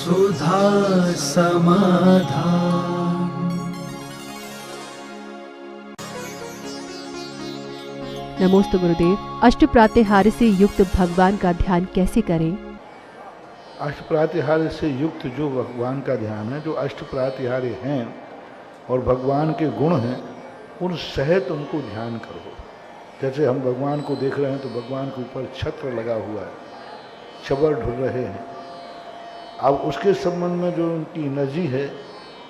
सुधा समाधान। नमोस्तु गुरुदेव। अष्ट प्रातिहार्य से युक्त भगवान का ध्यान कैसे करें? अष्ट प्रातिहार्य से युक्त जो भगवान का ध्यान है, जो अष्ट प्रातिहार्य हैं और भगवान के गुण हैं, उन सहित उनको ध्यान करो। जैसे हम भगवान को देख रहे हैं तो भगवान के ऊपर छत्र लगा हुआ है, चबर ढुल रहे हैं। अब उसके संबंध में जो उनकी एनर्जी है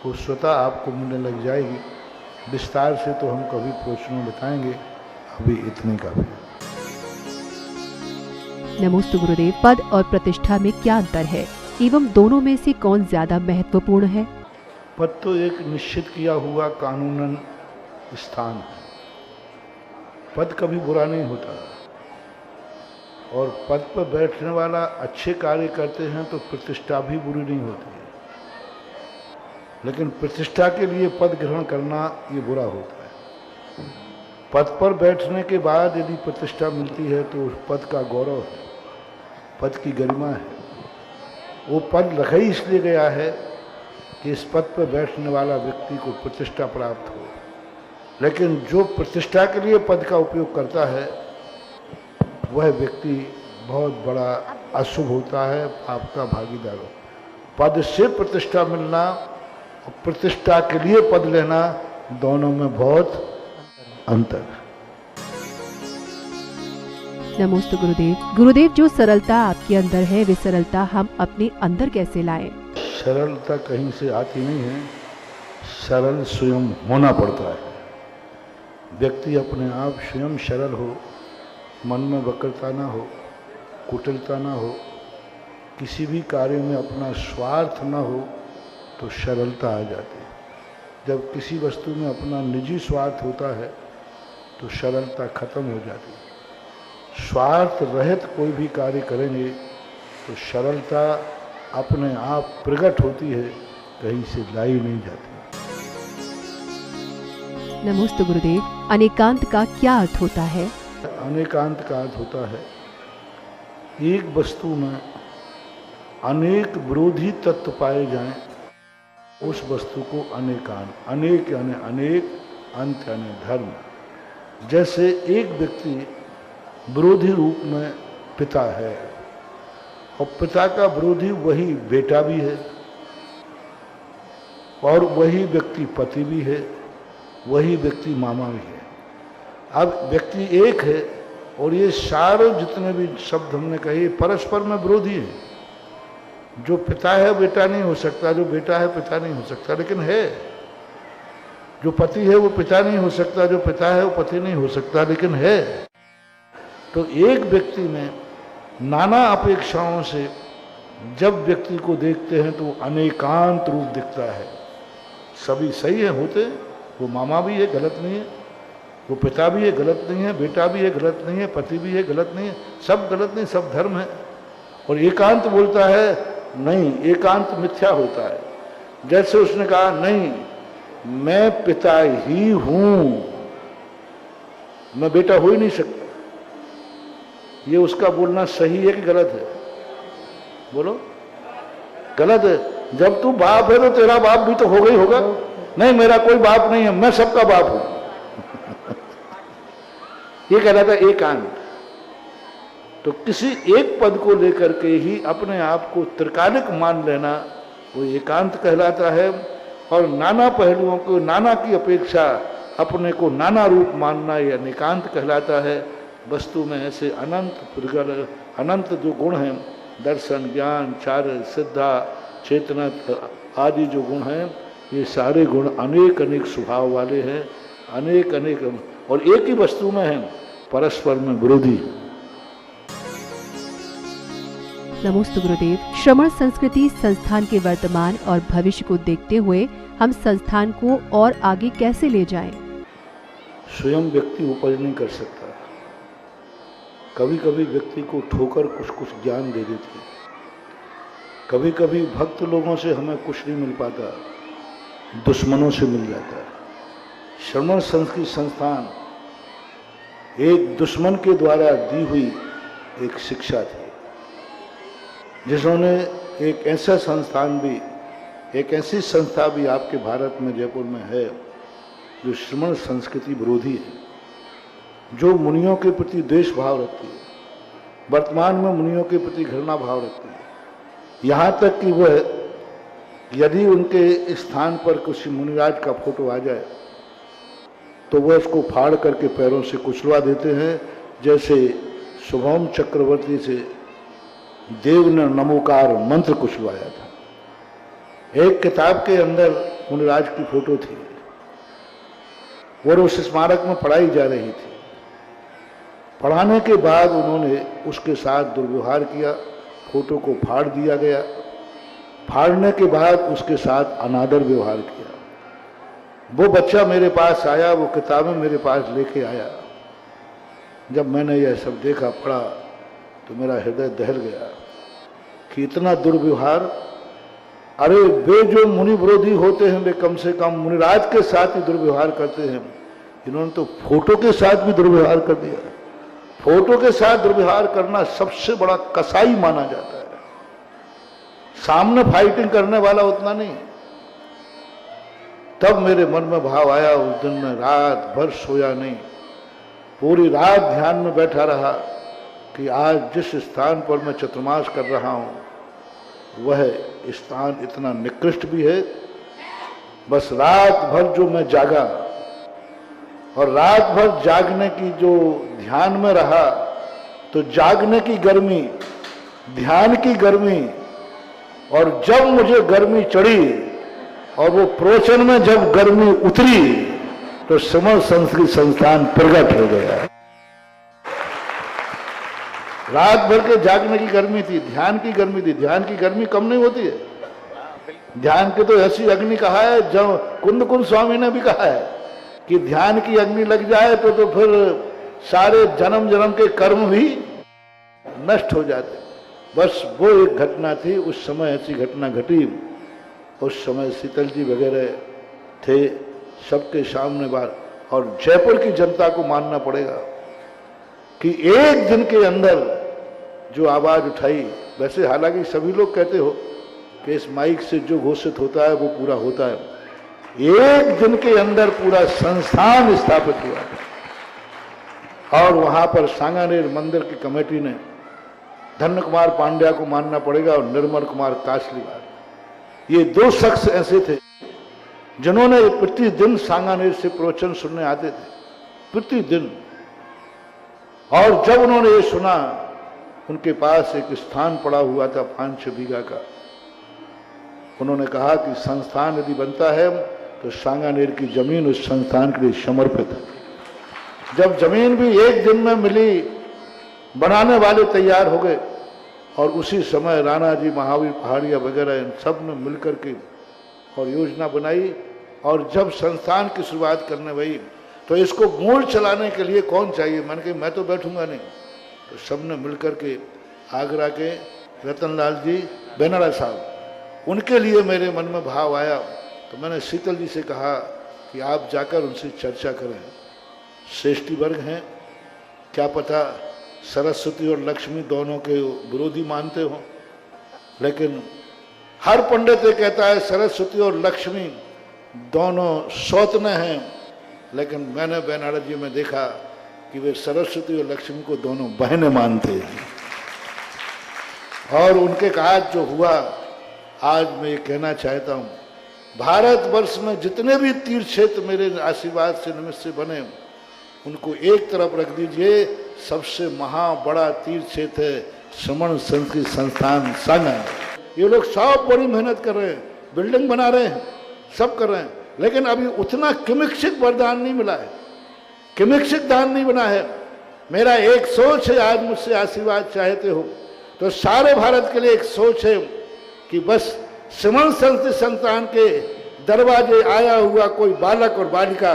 वो स्वतः आपको मिलने लग जाएगी। विस्तार से तो हम कभी प्रश्नों में बताएंगे, अभी इतने काफी है। नमोस्तु गुरुदेव। पद और प्रतिष्ठा में क्या अंतर है एवं दोनों में से कौन ज्यादा महत्वपूर्ण है? पद तो एक निश्चित किया हुआ कानूनन स्थान है। पद कभी बुरा नहीं होता, और पद पर बैठने वाला अच्छे कार्य करते हैं तो प्रतिष्ठा भी बुरी नहीं होती है। लेकिन प्रतिष्ठा के लिए पद ग्रहण करना ये बुरा होता है। पद पर बैठने के बाद यदि प्रतिष्ठा मिलती है तो उस पद का गौरव है, पद की गरिमा है। वो पद रखा ही इसलिए गया है कि इस पद पर बैठने वाला व्यक्ति को प्रतिष्ठा प्राप्त हो। लेकिन जो प्रतिष्ठा के लिए पद का उपयोग करता है वह व्यक्ति बहुत बड़ा अशुभ होता है, आपका भागीदार हो। पद से प्रतिष्ठा मिलना और प्रतिष्ठा के लिए पद लेना, दोनों में बहुत अंतर है। नमोस्तु गुरुदेव। गुरुदेव, जो सरलता आपके अंदर है वे सरलता हम अपने अंदर कैसे लाएं? सरलता कहीं से आती नहीं है, सरल स्वयं होना पड़ता है। व्यक्ति अपने आप स्वयं सरल हो, मन में वक्रता ना हो, कुटिलता ना हो, किसी भी कार्य में अपना स्वार्थ ना हो, तो सरलता आ जाती है। जब किसी वस्तु में अपना निजी स्वार्थ होता है तो सरलता खत्म हो जाती है। स्वार्थ रहित कोई भी कार्य करेंगे तो सरलता अपने आप प्रकट होती है, कहीं से लाई नहीं जाती। नमोस्तु गुरुदेव। अनेकांत का क्या अर्थ होता है? अनेकांत का अर्थ होता है एक वस्तु में अनेक विरोधी तत्व पाए जाएं, उस वस्तु को अनेकांत। अनेक यानी अनेक, अंत यानी धर्म। जैसे एक व्यक्ति विरोधी रूप में पिता है, और पिता का विरोधी वही बेटा भी है, और वही व्यक्ति पति भी है, वही व्यक्ति मामा भी है। अब व्यक्ति एक है और ये सारे जितने भी शब्द हमने कहे परस्पर में विरोधी है। जो पिता है बेटा नहीं हो सकता, जो बेटा है पिता नहीं हो सकता, लेकिन है। जो पति है वो पिता नहीं हो सकता, जो पिता है वो पति नहीं हो सकता, लेकिन है। तो एक व्यक्ति में नाना अपेक्षाओं से जब व्यक्ति को देखते हैं तो अनेकांत रूप दिखता है। सभी सही है होते, वो मामा भी है, गलत नहीं है, वो पिता भी है, गलत नहीं है, बेटा भी है, गलत नहीं है, पति भी है, गलत नहीं है, सब गलत नहीं, सब धर्म है। और एकांत बोलता है नहीं, एकांत मिथ्या होता है। जैसे उसने कहा नहीं मैं पिता ही हूं, मैं बेटा हो ही नहीं सकता। ये उसका बोलना सही है कि गलत है? बोलो, गलत है। जब तू बाप है तो तेरा बाप भी तो होगा ही होगा। नहीं मेरा कोई बाप नहीं है, मैं सबका बाप हूं। ये कहलाता है एकांत। तो किसी एक पद को लेकर के ही अपने आप को त्रिकालिक मान लेना वो एकांत कहलाता है। और नाना पहलुओं को, नाना की अपेक्षा अपने को नाना रूप मानना यह अनेकांत कहलाता है। वस्तु में ऐसे अनंत प्रगल, अनंत जो गुण हैं, दर्शन, ज्ञान, चार्य, सिद्धा, चेतना आदि जो गुण हैं, ये सारे गुण अनेक अनेक स्वभाव वाले हैं, अनेक अनेक, और एक ही वस्तु में हैं, परस्पर में विरोधी। नमोस्तु गुरुदेव। श्रमण संस्कृति संस्थान के वर्तमान और भविष्य को देखते हुए हम संस्थान को और आगे कैसे ले जाएं? स्वयं व्यक्ति उपज नहीं कर सकता। कभी कभी व्यक्ति को ठोकर कुछ कुछ ज्ञान दे देती है। कभी कभी भक्त लोगों से हमें कुछ नहीं मिल पाता, दुश्मनों से मिल जाता है। श्रमण संस्कृति संस्थान एक दुश्मन के द्वारा दी हुई एक शिक्षा थी, जिन्होंने एक ऐसा संस्थान भी, एक ऐसी संस्था भी आपके भारत में, जयपुर में है, जो श्रमण संस्कृति विरोधी है, जो मुनियों के प्रति द्वेष भाव रखती है, वर्तमान में मुनियों के प्रति घृणा भाव रखती है, यहाँ तक कि वह यदि उनके स्थान पर किसी मुनिराज का फोटो आ जाए तो वह उसको फाड़ करके पैरों से कुचलवा देते हैं, जैसे शुभम चक्रवर्ती से देव ने नमोकार मंत्र कुचलवाया था। एक किताब के अंदर मुनिराज की फोटो थी और उस स्मारक में पढ़ाई जा रही थी। पढ़ाने के बाद उन्होंने उसके साथ दुर्व्यवहार किया, फोटो को फाड़ दिया गया। फाड़ने के बाद उसके साथ अनादर व्यवहार किया। वो बच्चा मेरे पास आया, वो किताबें मेरे पास लेके आया। जब मैंने यह सब देखा, पढ़ा, तो मेरा हृदय दहल गया कि इतना दुर्व्यवहार। अरे वे जो मुनि विरोधी होते हैं वे कम से कम मुनिराज के साथ ही दुर्व्यवहार करते हैं, इन्होंने तो फोटो के साथ भी दुर्व्यवहार कर दिया। फोटो के साथ दुर्व्यवहार करना सबसे बड़ा कसाई माना जाता है। सामने फाइटिंग करने वाला उतना नहीं। तब मेरे मन में भाव आया, उस दिन मैं रात भर सोया नहीं, पूरी रात ध्यान में बैठा रहा कि आज जिस स्थान पर मैं चतुर्मास कर रहा हूं वह स्थान इतना निकृष्ट भी है। बस रात भर जो मैं जागा और रात भर जागने की जो ध्यान में रहा, तो जागने की गर्मी, ध्यान की गर्मी, और जब मुझे गर्मी चढ़ी और वो प्रवचन में जब गर्मी उतरी तो श्रमण संस्कृत संस्थान प्रकट हो गया। रात भर के जागने की गर्मी थी, ध्यान की गर्मी थी। ध्यान की गर्मी कम नहीं होती है। ध्यान की तो ऐसी अग्नि कहा है, जब कुंद स्वामी ने भी कहा है कि ध्यान की अग्नि लग जाए तो फिर सारे जन्म जन्म के कर्म भी नष्ट हो जाते। बस वो एक घटना थी, उस समय ऐसी घटना घटी। उस समय शीतल जी वगैरह थे सबके सामने बात, और जयपुर की जनता को मानना पड़ेगा कि एक दिन के अंदर जो आवाज उठाई, वैसे हालांकि सभी लोग कहते हो कि इस माइक से जो घोषित होता है वो पूरा होता है, एक दिन के अंदर पूरा संस्थान स्थापित हुआ था। और वहां पर सांगानेर मंदिर की कमेटी ने धन्य कुमार पांड्या को मानना पड़ेगा और निर्मल कुमार कासलीवाल, ये दो शख्स ऐसे थे जिन्होंने प्रतिदिन सांगानेर से प्रवचन सुनने आते थे, प्रतिदिन। और जब उन्होंने ये सुना, उनके पास एक स्थान पड़ा हुआ था 5-6 बीघा का। उन्होंने कहा कि संस्थान यदि बनता है तो सांगानेर की जमीन उस संस्थान के लिए समर्पित है। जब जमीन भी एक दिन में मिली, बनाने वाले तैयार हो गए, और उसी समय राणा जी, महावीर पहाड़िया वगैरह इन सब ने मिलकर के और योजना बनाई। और जब संस्थान की शुरुआत करने हुई तो इसको मूल चलाने के लिए कौन चाहिए? मैंने कहा मैं तो बैठूंगा नहीं। तो सब ने मिलकर के आगरा के रतनलाल जी बेनाड़ा साहब, उनके लिए मेरे मन में भाव आया। तो मैंने शीतल जी से कहा कि आप जाकर उनसे चर्चा करें। श्रेष्ठी वर्ग हैं, क्या पता सरस्वती और लक्ष्मी दोनों के विरोधी मानते हो, लेकिन हर पंडित ये कहता है सरस्वती और लक्ष्मी दोनों सौतने हैं, लेकिन मैंने बेनाड़ा जी में देखा कि वे सरस्वती और लक्ष्मी को दोनों बहनें मानते हैं। और उनके काज जो हुआ, आज मैं ये कहना चाहता हूँ, भारतवर्ष में जितने भी तीर्थ क्षेत्र मेरे आशीर्वाद से निमित्त से बने, उनको एक तरफ रख दीजिए, सबसे बड़ा तीर्थ क्षेत्र है श्रमण संस्कृत संस्थान सांगानेर। ये लोग सब बड़ी मेहनत कर रहे हैं, बिल्डिंग बना रहे हैं, सब कर रहे हैं, लेकिन अभी उतना किमिक्षिक वरदान नहीं मिला है, किमिक्षिक दान नहीं बना है। मेरा एक सोच है, आज मुझसे आशीर्वाद चाहते हो तो सारे भारत के लिए एक सोच है कि बस श्रमण संस्कृत संस्थान के दरवाजे आया हुआ कोई बालक और बालिका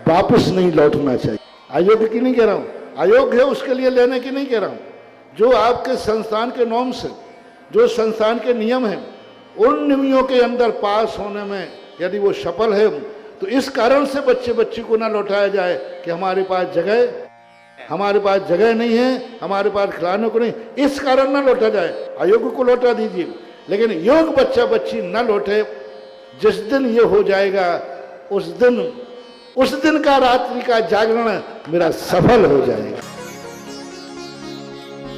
वापस नहीं लौटना चाहिए। अयोग्य की नहीं कह रहा हूँ, अयोग्य है उसके लिए लेने की नहीं कह रहा हूँ। जो आपके संस्थान के नॉर्म्स हैं, जो संस्थान के नियम हैं, उन नियमों के अंदर पास होने में यदि वो सफल है तो इस कारण से बच्ची को ना लौटाया जाए कि हमारे पास जगह नहीं है, हमारे पास खिलाने को नहीं, इस कारण ना लौटा जाए। अयोग्य को लौटा दीजिए, लेकिन योग बच्चा बच्ची न लौटे, जिस दिन ये हो जाएगा उस दिन का रात्रि का जागरण मेरा सफल हो जाएगा।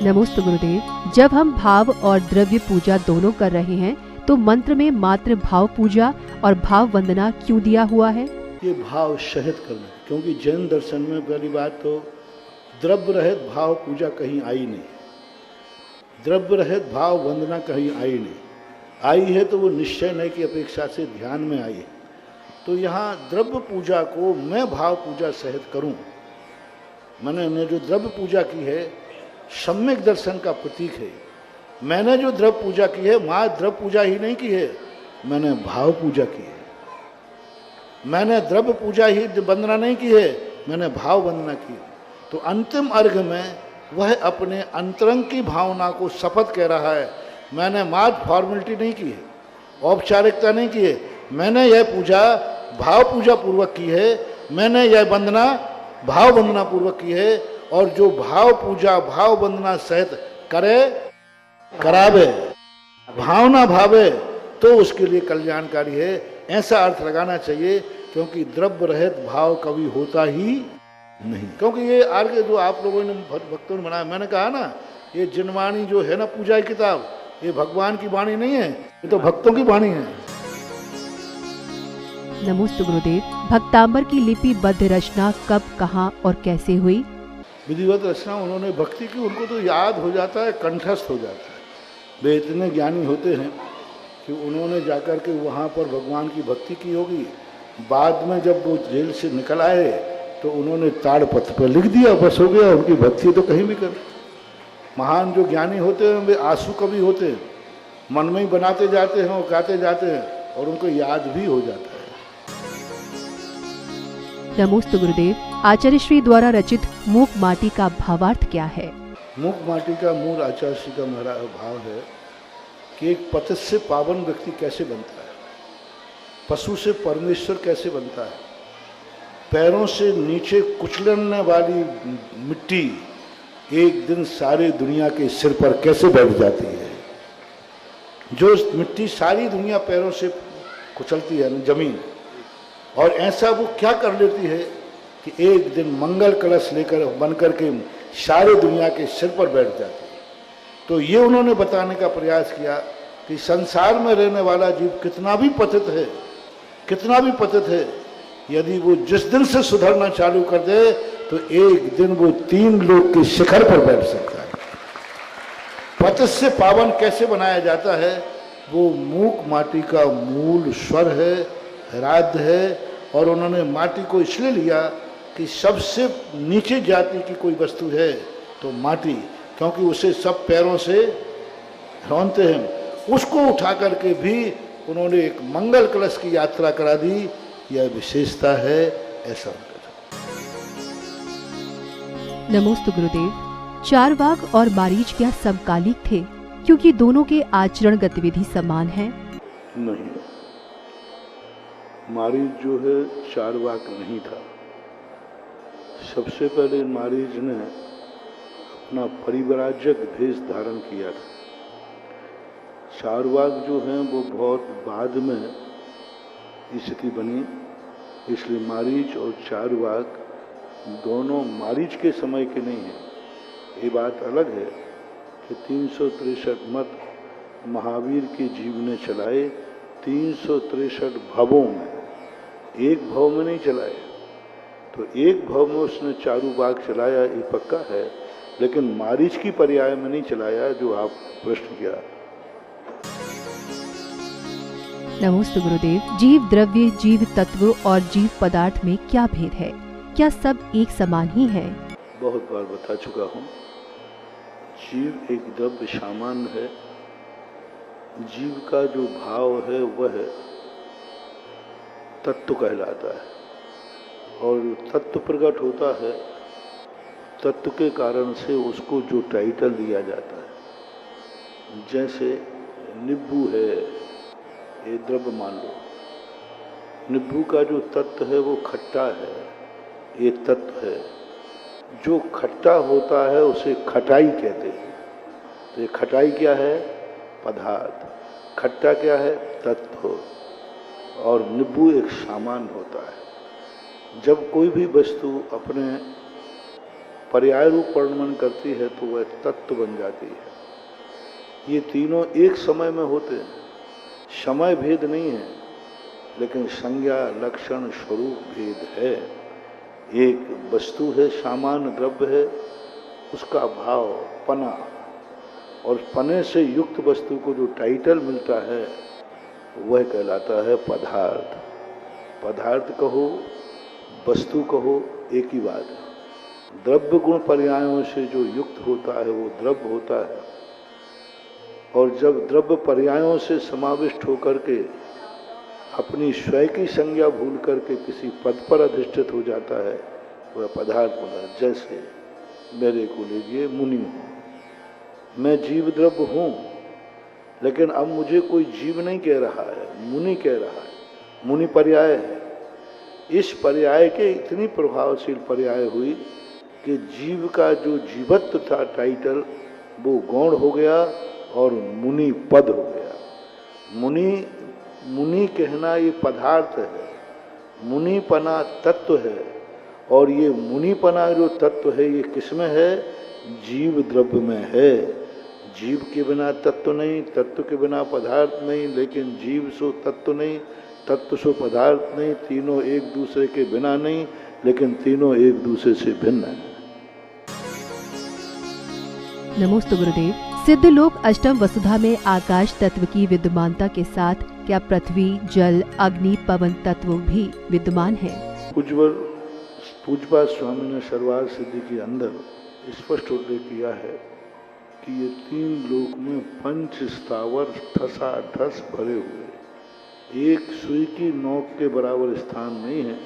नमोस्तु गुरुदेव। जब हम भाव और द्रव्य पूजा दोनों कर रहे हैं तो मंत्र में मात्र भाव पूजा और भाव वंदना क्यों दिया हुआ है? ये भाव सहित करना, क्योंकि जैन दर्शन में पहली बात तो द्रव्य रहित भाव पूजा कहीं आई नहीं, द्रव्य रहित भाव वंदना कहीं आई नहीं। आई है तो वो निश्चय नहीं की अपेक्षा से ध्यान में आई है। तो यहाँ द्रव्य पूजा को मैं भाव पूजा सहित करूं। मैंने जो द्रव्य पूजा की है सम्यक दर्शन का प्रतीक है। मैंने जो द्रव्य पूजा की है माँ द्रव्य पूजा ही नहीं की है, मैंने भाव पूजा की है। मैंने द्रव्य पूजा ही वंदना नहीं की है, मैंने भाव वंदना की है। तो अंतिम अर्घ में वह अपने अंतरंग की भावना को शपथ कह रहा है। मैंने मात्र फॉर्मेलिटी नहीं की है, औपचारिकता नहीं की है, मैंने यह पूजा भाव पूजा पूर्वक की है, मैंने यह वंदना भाव वंदना पूर्वक की है। और जो भाव पूजा भाव वंदना सहित करे करावे भावना भावे तो उसके लिए कल्याणकारी है, ऐसा अर्थ लगाना चाहिए। क्योंकि द्रव्य रहित भाव कभी होता ही नहीं। क्योंकि ये आगे जो आप लोगों ने भक्तों ने बनाया, मैंने कहा ना ये जिनवाणी जो है ना पूजा की किताब, ये भगवान की वाणी नहीं है, ये तो भक्तों की वाणी है। नमोस्तु गुरुदेव। भक्तांबर की लिपिबद्ध रचना कब, कहाँ और कैसे हुई? विधिवत रचना उन्होंने भक्ति की, उनको तो याद हो जाता है, कंठस्थ हो जाता है। वे इतने ज्ञानी होते हैं कि उन्होंने जाकर के वहाँ पर भगवान की भक्ति की होगी। बाद में जब वो जेल से निकल आए तो उन्होंने ताड़पत्र पर लिख दिया, बस हो गया, उनकी भक्ति तो कहीं भी कर। महान जो ज्ञानी होते हैं वे आंसू कवि होते हैं, मन में ही बनाते जाते हैं और गाते जाते हैं और उनको याद भी हो जाता है। नमोस्तु गुरुदेव। आचार्य श्री द्वारा रचित मूक माटी का भावार्थ क्या है? मूक माटी का मूल आचार्य श्री का मेरा भाव है कि एक पतित से पावन व्यक्ति कैसे बनता है, पशु से परमेश्वर कैसे बनता है, पैरों से नीचे कुचलने वाली मिट्टी एक दिन सारी दुनिया के सिर पर कैसे बैठ जाती है। जो मिट्टी सारी दुनिया पैरों से कुचलती है ना जमीन, और ऐसा वो क्या कर लेती है कि एक दिन मंगल कलश लेकर बनकर के सारे दुनिया के सिर पर बैठ जाती है। तो ये उन्होंने बताने का प्रयास किया कि संसार में रहने वाला जीव कितना भी पतित है, कितना भी पतित है, यदि वो जिस दिन से सुधरना चालू कर दे तो एक दिन वो 3 लोक के शिखर पर बैठ सकता है। पतित से पावन कैसे बनाया जाता है? वो मूक माटी का मूल स्वर है, हृदय है। और उन्होंने माटी को इसलिए लिया कि सबसे नीचे जाति की कोई वस्तु है तो माटी, क्योंकि उसे सब पैरों से रौंदते हैं, उसको उठा करके भी उन्होंने एक मंगल कलश की यात्रा करा दी। यह विशेषता है, ऐसा। नमोस्तु गुरुदेव। चारवाक और मारीच क्या समकालिक थे, क्योंकि दोनों के आचरण गतिविधि समान है? नहीं, मारीच जो है चारवाक नहीं था। सबसे पहले मारीच ने अपना परिव्राजक भेष धारण किया था। चारवाक जो हैं वो बहुत बाद में स्थिति बनी, इसलिए मारीच और चारवाक दोनों मारीच के समय के नहीं हैं। ये बात अलग है कि 363 मत महावीर के जीव ने चलाए 363 भवों में, एक भव में नहीं चलाए। तो एक भव में उसने चारुबाग चलाया, ये पक्का है, लेकिन मारीच की पर्याय में नहीं चलाया जो आप प्रश्न किया। नमोस्तु गुरुदेव। जीव द्रव्य, जीव तत्व और जीव पदार्थ में क्या भेद है? क्या सब एक समान ही है? बहुत बार बता चुका हूँ, जीव एक द्रव्य सामान्य है। जीव का जो भाव है वह तत्व कहलाता है, और तत्व प्रकट होता है, तत्व के कारण से उसको जो टाइटल दिया जाता है। जैसे नींबू है, ये द्रव्य मान लो, नींबू का जो तत्व है वो खट्टा है, ये तत्व है। जो खट्टा होता है उसे खटाई कहते हैं। तो ये खटाई क्या है? पदार्थ। खट्टा क्या है? तत्व। और नींबू एक सामान होता है। जब कोई भी वस्तु अपने पर्याय रूप वर्णन करती है तो वह तत्व बन जाती है। ये तीनों एक समय में होते हैं, समय भेद नहीं है, लेकिन संज्ञा, लक्षण, स्वरूप भेद है। एक वस्तु है, सामान्य द्रव्य है, उसका भाव पना, और पने से युक्त वस्तु को जो टाइटल मिलता है वह कहलाता है पदार्थ। पदार्थ कहो, वस्तु कहो, एक ही बात है। द्रव्य गुण पर्यायों से जो युक्त होता है वो द्रव्य होता है, और जब द्रव्य पर्यायों से समाविष्ट होकर के अपनी स्वयं की संज्ञा भूल करके किसी पद पर अधिष्ठित हो जाता है वह पदार्थ होता है। जैसे मेरे को लीजिए, मुनि हूँ, मैं जीव द्रव्य हूँ, लेकिन अब मुझे कोई जीव नहीं कह रहा है, मुनि कह रहा है। मुनि पर्याय है। इस पर्याय के इतनी प्रभावशील पर्याय हुई कि जीव का जो जीवत्व था टाइटल वो गौण हो गया और मुनि पद हो गया। मुनि कहना ये पदार्थ है, मुनिपना तत्व है, और ये मुनिपना जो तत्व है ये किसमें है? जीव द्रव्य में है। जीव के बिना तत्व नहीं, तत्व के बिना पदार्थ नहीं, लेकिन जीव सो तत्व नहीं, तत्व सो पदार्थ नहीं, तीनों एक दूसरे के बिना नहीं, लेकिन तीनों एक दूसरे से भिन्न है। नमोस्तु गुरुदेव। सिद्धलोक अष्टम वसुधा में आकाश तत्व की विद्यमानता के साथ क्या पृथ्वी, जल, अग्नि, पवन तत्व भी विद्यमान है? पूज्यपाद स्वामी ने सर्वार्थ सिद्धि के अंदर स्पष्ट उल्लेख किया है कि ये तीन लोक में पंच स्थावर ठसाठस भरे हुए, एक सुई की नोक के बराबर स्थान नहीं है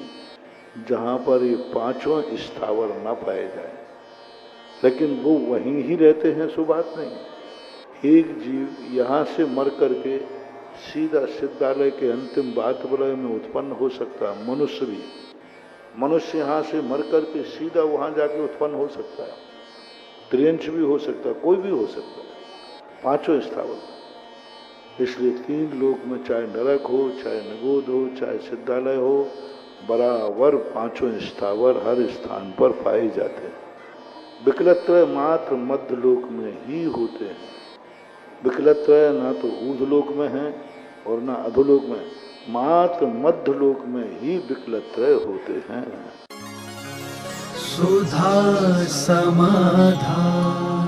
जहाँ पर ये पांचों स्थावर न पाए जाए, लेकिन वो वहीं ही रहते हैं, सो बात नहीं। एक जीव यहाँ से मर करके सीधा सिद्धालय के अंतिम बातवलय में उत्पन्न हो सकता है। मनुष्य भी, मनुष्य यहाँ से मर करके सीधा वहाँ जाके उत्पन्न हो सकता है। त्रियंश भी हो सकता है, कोई भी हो सकता है, पांचों स्थावर। इसलिए तीन लोक में चाहे नरक हो, चाहे निगोद हो, चाहे सिद्धालय हो, बराबर पांचों स्थावर हर स्थान पर पाए जाते हैं। विकलत्रय मात्र मध्य लोक में ही होते हैं। विकलत्रय ना तो ऊर्ध्वलोक में है और ना अधोलोक में, मात्र मध्य लोक में ही विकलत्रय होते हैं। सुधा समाधान